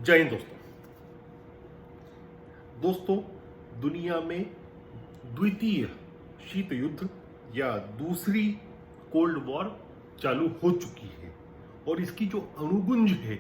जय हिंद दोस्तों दुनिया में द्वितीय शीत युद्ध या दूसरी कोल्ड वॉर चालू हो चुकी है और इसकी जो अणुगुंज है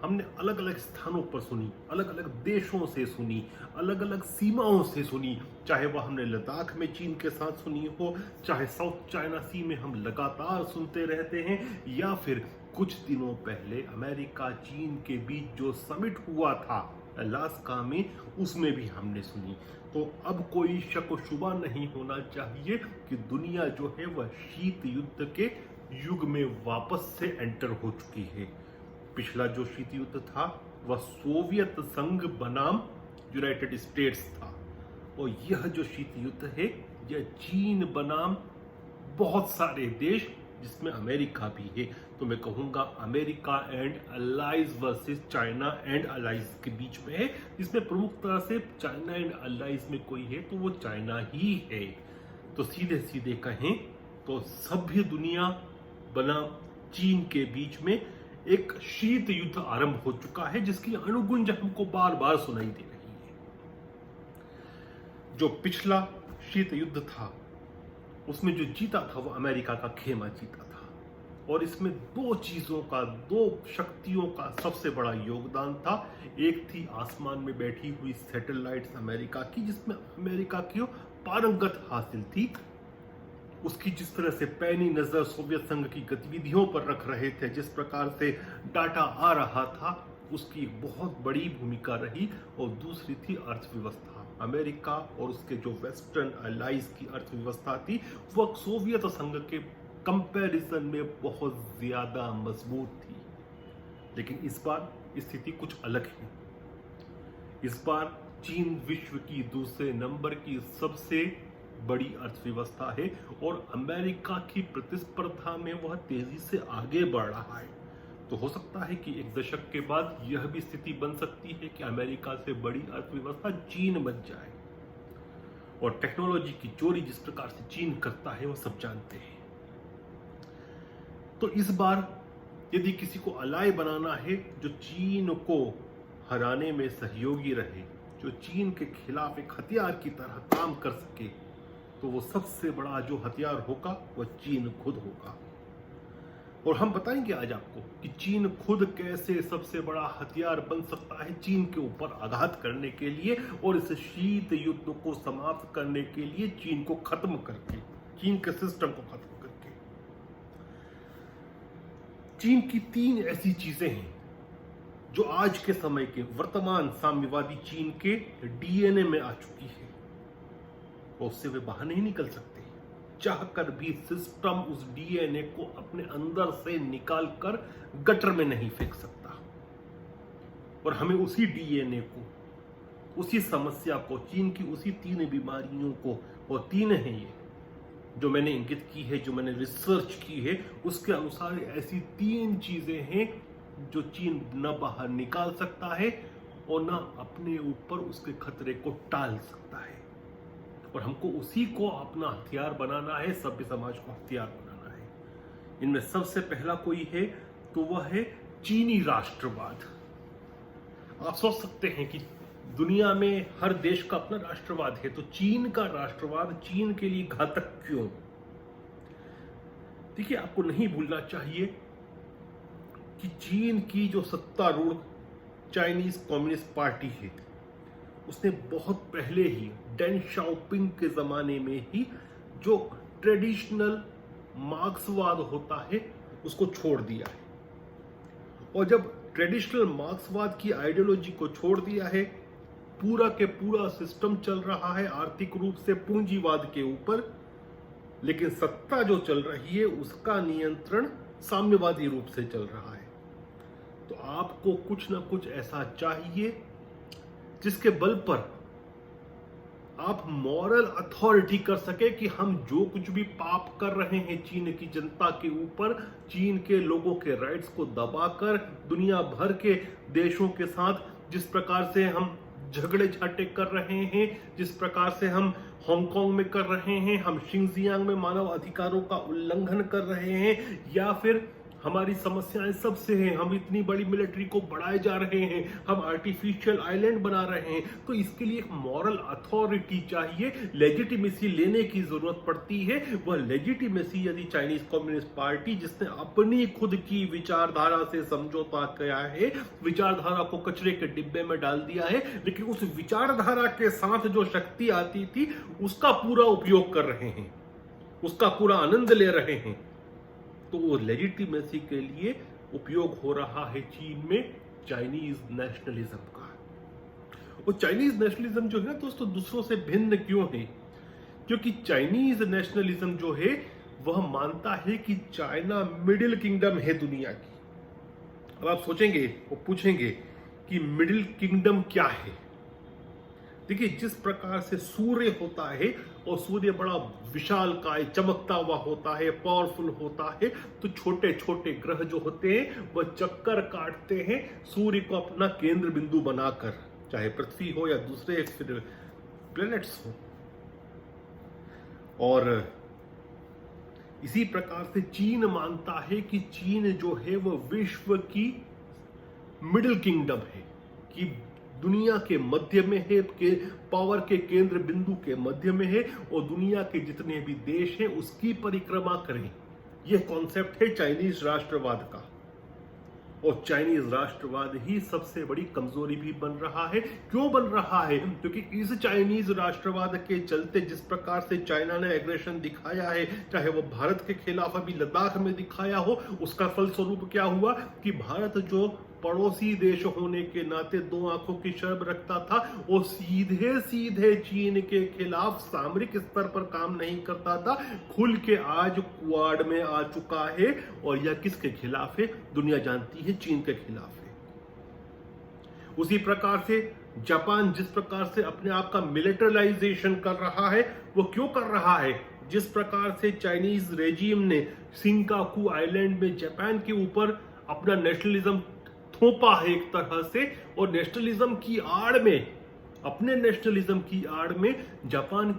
हमने अलग अलग स्थानों पर सुनी, अलग अलग देशों से सुनी, अलग अलग सीमाओं से सुनी। चाहे वह हमने लद्दाख में चीन के साथ सुनी हो, चाहे साउथ चाइना सी में हम लगातार सुनते रहते हैं, या फिर कुछ दिनों पहले अमेरिका चीन के बीच जो समिट हुआ था अलास्का में, उसमें भी हमने सुनी। तो अब कोई शक शुबा नहीं होना चाहिए कि दुनिया जो है वह शीत युद्ध के युग में वापस से एंटर हो चुकी है। पिछला जो शीत युद्ध था वह सोवियत संघ बनाम यूनाइटेड स्टेट्स था और यह जो शीत युद्ध है यह चीन बनाम बहुत सारे देश जिसमें अमेरिका भी है। तो मैं कहूंगा America and allies versus China and allies के बीच में है, जिसमें प्रमुखता से चाइना एंड अलाइज में कोई है तो वो चाइना ही है। तो सीधे सीधे कहें तो सभ्य दुनिया बनाम चीन के बीच में एक शीत युद्ध आरंभ हो चुका है, जिसकी अणुगुंज हमको बार बार सुनाई दे रही है। जो पिछला शीत युद्ध था उसमें जो जीता था वो अमेरिका का खेमा जीता था और इसमें दो शक्तियों का सबसे बड़ा योगदान था। एक थी आसमान में बैठी हुई सैटेलाइट्स अमेरिका की, जिसमें अमेरिका की पारंगत हासिल थी। उसकी जिस तरह से पैनी नजर सोवियत संघ की गतिविधियों पर रख रहे थे, जिस प्रकार से डाटा आ रहा था, उसकी बहुत बड़ी भूमिका रही। और दूसरी थी अर्थव्यवस्था। अमेरिका और उसके जो वेस्टर्न अलाइज की अर्थव्यवस्था थी वह सोवियत संघ के कंपैरिजन में बहुत ज्यादा मजबूत थी। लेकिन इस बार स्थिति कुछ अलग है। इस बार चीन विश्व की दूसरे नंबर की सबसे बड़ी अर्थव्यवस्था है और अमेरिका की प्रतिस्पर्धा में वह तेजी से आगे बढ़ रहा है। तो हो सकता है कि एक दशक के बाद यह भी स्थिति बन सकती है कि अमेरिका से बड़ी अर्थव्यवस्था चीन बन जाए। और टेक्नोलॉजी की चोरी जिस प्रकार से चीन करता है वो सब जानते हैं। तो इस बार यदि किसी को अलाय बनाना है जो चीन को हराने में सहयोगी रहे, जो चीन के खिलाफ एक हथियार की तरह काम कर सके, तो वो सबसे बड़ा जो हथियार होगा वह चीन खुद होगा। और हम बताएंगे आज आपको कि चीन खुद कैसे सबसे बड़ा हथियार बन सकता है चीन के ऊपर आघात करने के लिए और इस शीत युद्ध को समाप्त करने के लिए, चीन को खत्म करके, चीन के सिस्टम को खत्म करके। चीन की 3 ऐसी चीजें हैं जो आज के समय के वर्तमान साम्यवादी चीन के डीएनए में आ चुकी है और उससे वे बाहर नहीं निकल सकते। चाहकर भी सिस्टम उस डीएनए को अपने अंदर से निकालकर गटर में नहीं फेंक सकता। और हमें उसी डीएनए को, उसी समस्या को, चीन की उसी 3 बीमारियों को, और 3 हैं ये जो मैंने इंगित की है, जो मैंने रिसर्च की है, उसके अनुसार ऐसी 3 चीजें हैं जो चीन न बाहर निकाल सकता है और न अपने ऊपर उसके खतरे को टाल सकता है। और हमको उसी को अपना हथियार बनाना है, सभ्य समाज को हथियार बनाना है। इनमें सबसे पहला कोई है तो वह है चीनी राष्ट्रवाद। आप सोच सकते हैं कि दुनिया में हर देश का अपना राष्ट्रवाद है, तो चीन का राष्ट्रवाद चीन के लिए घातक क्यों? देखिए, आपको नहीं भूलना चाहिए कि चीन की जो सत्तारूढ़ चाइनीज कम्युनिस्ट पार्टी है उसने बहुत पहले ही डेन शाओपिंग के जमाने में ही जो ट्रेडिशनल मार्क्सवाद होता है उसको छोड़ दिया है। और जब ट्रेडिशनल मार्क्सवाद की आइडियोलॉजी को छोड़ दिया है, पूरा के पूरा सिस्टम चल रहा है आर्थिक रूप से पूंजीवाद के ऊपर, लेकिन सत्ता जो चल रही है उसका नियंत्रण साम्यवादी रूप से चल रहा है। तो आपको कुछ ना कुछ ऐसा चाहिए जिसके बल पर आप मॉरल अथॉरिटी कर सके कि हम जो कुछ भी पाप कर रहे हैं चीन की जनता के ऊपर, चीन के लोगों के राइट्स को दबाकर दुनिया भर के देशों के साथ जिस प्रकार से हम झगड़े झाटे कर रहे हैं, जिस प्रकार से हम हांगकांग में कर रहे हैं, हम शिंजियांग में मानव अधिकारों का उल्लंघन कर रहे हैं, या फिर हमारी समस्याएं सबसे हैं, हम इतनी बड़ी मिलिट्री को बढ़ाए जा रहे हैं, हम आर्टिफिशियल आइलैंड बना रहे हैं, तो इसके लिए एक मॉरल अथॉरिटी चाहिए, लेजिटिमेसी लेने की जरूरत पड़ती है। वह लेजिटिमेसी यदि चाइनीज कम्युनिस्ट पार्टी, जिसने अपनी खुद की विचारधारा से समझौता किया है, विचारधारा को कचरे के डिब्बे में डाल दिया है, लेकिन उस विचारधारा के साथ जो शक्ति आती थी उसका पूरा उपयोग कर रहे हैं, उसका पूरा आनंद ले रहे हैं, तो वो लेजिटिमेसी के लिए उपयोग हो रहा है चीन में चाइनीज नेशनलिज्म का। और चाइनीज नेशनलिज्म जो है दोस्तों दूसरों से भिन्न क्यों है? क्योंकि चाइनीज नेशनलिज्म जो है वह मानता है कि चाइना मिडिल किंगडम है दुनिया की। अब आप सोचेंगे और पूछेंगे कि मिडिल किंगडम क्या है? देखिए, जिस प्रकार से सूर्य होता है और सूर्य बड़ा विशालकाय चमकता हुआ होता है, पावरफुल होता है, तो छोटे छोटे ग्रह जो होते हैं वह चक्कर काटते हैं सूर्य को अपना केंद्र बिंदु बनाकर, चाहे पृथ्वी हो या दूसरे प्लैनेट्स हो। और इसी प्रकार से चीन मानता है कि चीन जो है वह विश्व की मिडिल किंगडम है, कि दुनिया के मध्य में है, के पावर के केंद्र बिंदु के मध्य में है, और दुनिया के जितने भी देश हैं उसकी परिक्रमा करें। यह कॉन्सेप्ट है चाइनीज राष्ट्रवाद का। और चाइनीज राष्ट्रवाद ही सबसे बड़ी कमजोरी भी बन रहा है। क्यों बन रहा है? क्योंकि इस चाइनीज राष्ट्रवाद के चलते जिस प्रकार से चाइना ने एग्रेशन दिखाया है, चाहे वो भारत के खिलाफ अभी लद्दाख में दिखाया हो, उसका फलस्वरूप क्या हुआ कि भारत जो पड़ोसी देश होने के नाते दो आंखों की शर्म रखता था, वो सीधे सीधे चीन के खिलाफ सामरिक स्तर पर काम नहीं करता था, खुल के आज क्वाड में आ चुका है। और यह किसके खिलाफ है? दुनिया जानती है, चीन के खिलाफ है। उसी प्रकार से जापान जिस प्रकार से अपने आप का मिलिटराइजेशन कर रहा है, वो क्यों कर रहा है? जिस प्रकार से चाइनीज रेजिम ने सिंकाकू आइलैंड में जापान के ऊपर अपना नेशनलिज्म थोपा है एक तरह से, और नेशनलिज्म की आड़ में, अपने नेशनलिज्म की आड़ में जापान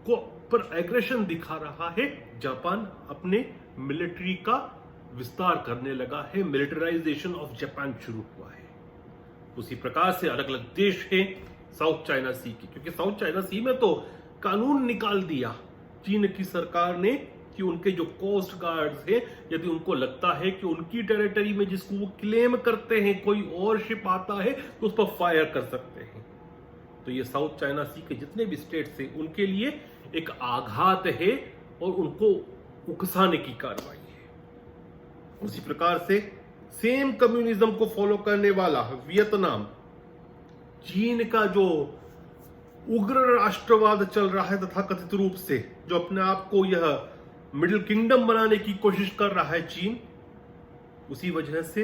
को पर एग्रेशन दिखा रहा है। जापान अपने मिलिट्री का विस्तार करने लगा है, मिलिटराइजेशन ऑफ जापान शुरू हुआ है। उसी प्रकार से अलग अलग देश हैं साउथ चाइना सी की, क्योंकि साउथ चाइना सी में तो कानून निकाल दिया चीन की सरकार ने कि उनके जो कोस्ट गार्ड्स हैं, यदि उनको लगता है कि उनकी टेरिटरी में जिसको वो क्लेम करते हैं कोई और शिप आता है तो उस पर फायर कर सकते हैं। तो ये साउथ चाइना सी के जितने भी स्टेट्स हैं उनके लिए एक आघात है और उनको उकसाने की कार्रवाई है। उसी प्रकार से सेम कम्युनिज्म को फॉलो करने वाला वियतनाम, चीन का जो उग्र राष्ट्रवाद चल रहा है तथाकथित रूप से, जो अपने आप को यह मिडिल किंगडम बनाने की कोशिश कर रहा है चीन, उसी वजह से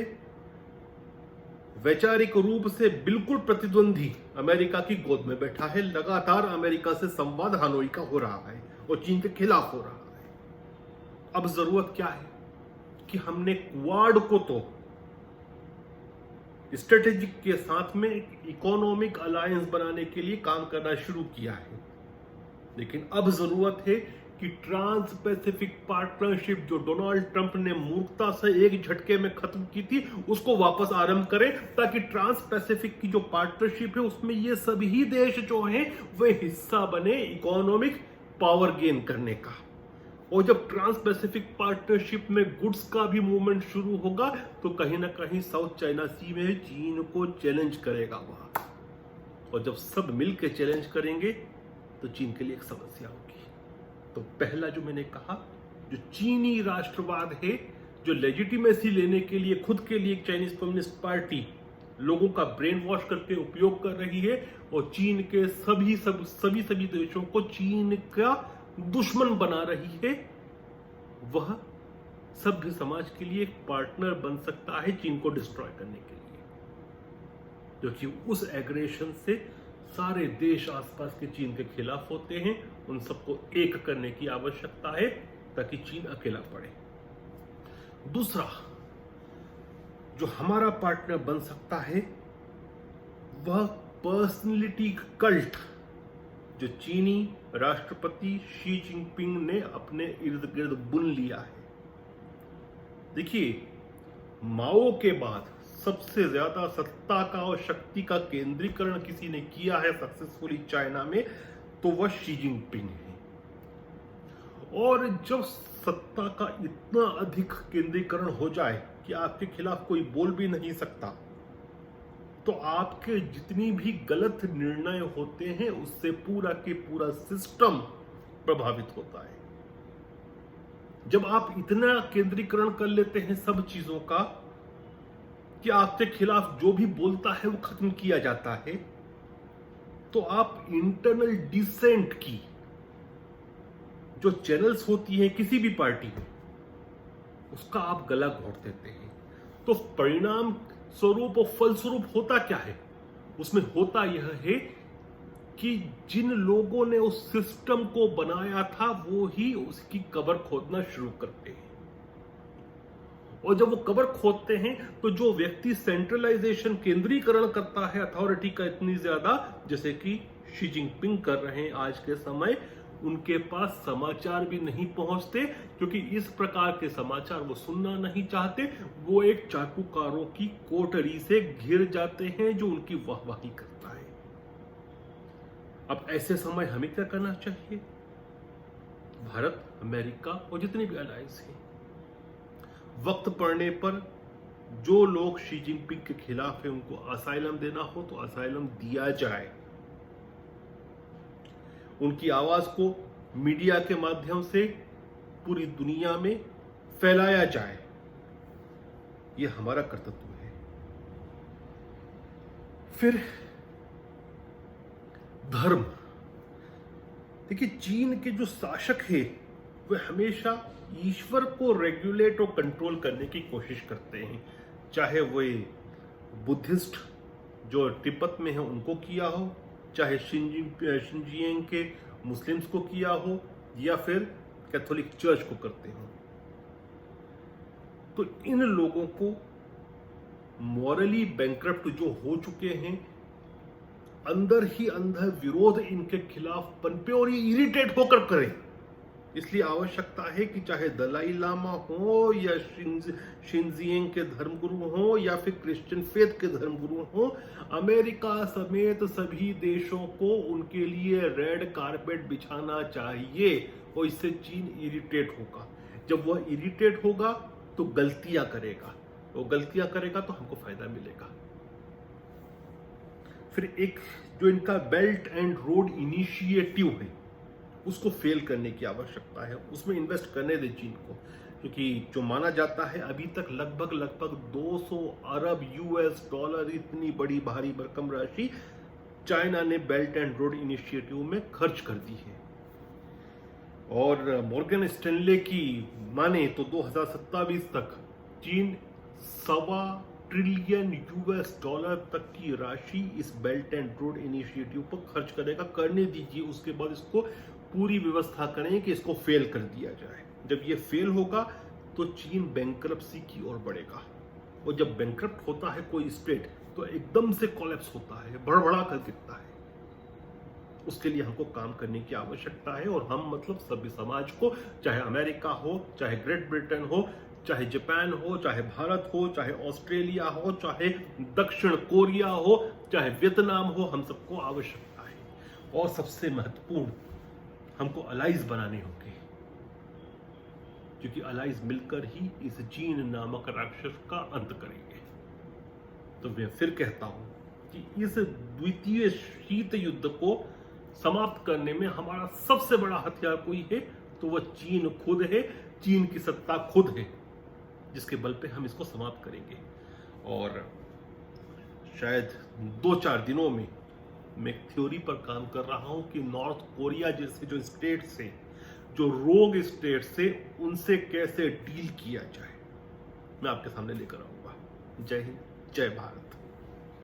वैचारिक रूप से बिल्कुल प्रतिद्वंदी अमेरिका की गोद में बैठा है। लगातार अमेरिका से संवाद हानोई का हो रहा है और चीन के खिलाफ हो रहा है। अब जरूरत क्या है कि हमने क्वाड को तो स्ट्रेटेजिक के साथ में इकोनॉमिक अलायंस बनाने के लिए काम करना शुरू किया है, लेकिन अब जरूरत है कि ट्रांस पैसिफिक पार्टनरशिप जो डोनाल्ड ट्रंप ने मूर्खता से एक झटके में खत्म की थी उसको वापस आरंभ करें, ताकि ट्रांस पैसिफिक की जो पार्टनरशिप है उसमें ये सभी देश जो हैं वे हिस्सा बने इकोनॉमिक पावर गेन करने का। और जब ट्रांस पैसिफिक पार्टनरशिप में गुड्स का भी मूवमेंट शुरू होगा तो कहीं ना कहीं साउथ चाइना सी में चीन को चैलेंज करेगा वहां, और जब सब मिलकर चैलेंज करेंगे तो चीन के लिए एक समस्या होगी। तो पहला जो मैंने कहा, जो चीनी राष्ट्रवाद है, जो लेजिटिमेसी लेने के लिए खुद के लिए चाइनीज कम्युनिस्ट पार्टी लोगों का ब्रेन वॉश करके उपयोग कर रही है, और चीन के सभी देशों को चीन का दुश्मन बना रही है, वह सभ्य समाज के लिए एक पार्टनर बन सकता है चीन को डिस्ट्रॉय करने के लिए। क्योंकि उस एग्रेशन से सारे देश आसपास के चीन के खिलाफ होते हैं, उन सबको एक करने की आवश्यकता है ताकि चीन अकेला पड़े। दूसरा जो हमारा पार्टनर बन सकता है वह पर्सनैलिटी कल्ट जो चीनी राष्ट्रपति शी जिनपिंग ने अपने इर्द गिर्द बुन लिया है। देखिए, माओ के बाद सबसे ज्यादा सत्ता का और शक्ति का केंद्रीकरण किसी ने किया है सक्सेसफुली चाइना में, तो वह शी जिनपिंग है। और जब सत्ता का इतना अधिक केंद्रीकरण हो जाए कि आपके खिलाफ कोई बोल भी नहीं सकता, तो आपके जितनी भी गलत निर्णय होते हैं उससे पूरा के पूरा सिस्टम प्रभावित होता है। जब आप इतना केंद्रीकरण कर लेते हैं सब चीजों का कि आपके खिलाफ जो भी बोलता है वो खत्म किया जाता है, तो आप इंटरनल डिसेंट की जो चैनल्स होती हैं किसी भी पार्टी में, उसका आप गला घोट देते हैं। तो परिणाम स्वरूप और फलस्वरूप होता क्या है? उसमें होता यह है कि जिन लोगों ने उस सिस्टम को बनाया था वो ही उसकी कब्र खोदना शुरू करते हैं। और जब वो कब्र खोदते हैं तो जो व्यक्ति सेंट्रलाइजेशन केंद्रीकरण करता है अथॉरिटी का इतनी ज्यादा, जैसे कि शी जिनपिंग कर रहे हैं आज के समय, उनके पास समाचार भी नहीं पहुंचते, क्योंकि इस प्रकार के समाचार वो सुनना नहीं चाहते। वो एक चाटुकारों की कोठरी से घिर जाते हैं जो उनकी वाहवाही करता है। अब ऐसे समय हमें क्या करना चाहिए? भारत, अमेरिका और जितने भी अलायंस हैं, वक्त पड़ने पर जो लोग शी जिनपिंग के खिलाफ है उनको असाइलम देना हो तो असाइलम दिया जाए। उनकी आवाज को मीडिया के माध्यम से पूरी दुनिया में फैलाया जाए। यह हमारा कर्तव्य है। फिर धर्म। देखिए, चीन के जो शासक है वे हमेशा ईश्वर को रेगुलेट और कंट्रोल करने की कोशिश करते हैं, चाहे वे बुद्धिस्ट जो तिब्बत में है उनको किया हो, चाहे शिनजियांग के मुस्लिम्स को किया हो, या फिर कैथोलिक चर्च को करते हो। तो इन लोगों को मॉरली बैंकरप्ट जो हो चुके हैं, अंदर ही अंदर विरोध इनके खिलाफ पनपे और ये इरिटेट होकर करें। इसलिए आवश्यकता है कि चाहे दलाई लामा हो या शिनजियांग के धर्मगुरु हो या फिर क्रिश्चियन फेथ के धर्मगुरु हो, अमेरिका समेत सभी देशों को उनके लिए रेड कारपेट बिछाना चाहिए। और इससे चीन इरिटेट होगा। जब वह इरिटेट होगा तो गलतियां करेगा, वो गलतियां करेगा तो हमको फायदा मिलेगा। फिर एक जो इनका बेल्ट एंड रोड इनिशिएटिव है उसको फेल करने की आवश्यकता है। उसमें इन्वेस्ट करने दे चीन को, क्योंकि जो माना जाता है अभी तक लगभग 200 अरब यूएस डॉलर, इतनी बड़ी भारी भरकम राशि चाइना ने बेल्ट एंड रोड इनिशिएटिव में खर्च कर दी है। और मॉर्गन स्टैनले की माने तो 2027 तक चीन $1.25 ट्रिलियन यूएस डॉलर तक की राशि इस बेल्ट एंड रोड इनिशिएटिव पर खर्च करेगा। करने दीजिए, उसके बाद इसको पूरी व्यवस्था करें कि इसको फेल कर दिया जाए। जब ये फेल होगा तो चीन बैंकरप्सी की ओर बढ़ेगा। और जब बैंकरप्ट होता है कोई स्टेट तो एकदम से कोलैप्स होता है, भड़बड़ा कर गिरता है। उसके लिए हमको काम करने की आवश्यकता है। और हम मतलब सभ्य समाज को, चाहे अमेरिका हो, चाहे ग्रेट ब्रिटेन हो, चाहे जापान हो, चाहे भारत हो, चाहे ऑस्ट्रेलिया हो, चाहे दक्षिण कोरिया हो, चाहे वियतनाम हो, हम सबको आवश्यकता है। और सबसे महत्वपूर्ण, हमको अलाइज बनाने होंगे, क्योंकि अलाइज मिलकर ही इस चीन नामक राक्षस का अंत करेंगे। तो मैं फिर कहता हूं कि इस द्वितीय शीत युद्ध को समाप्त करने में हमारा सबसे बड़ा हथियार कोई है तो वह चीन खुद है। चीन की सत्ता खुद है, जिसके बल पे हम इसको समाप्त करेंगे। और शायद 2-4 दिनों में मैं एक थ्योरी पर काम कर रहा हूं कि नॉर्थ कोरिया जैसे जो स्टेट से, जो रोग स्टेट से, उनसे कैसे डील किया जाए, मैं आपके सामने लेकर आऊंगा। जय हिंद, जय भारत।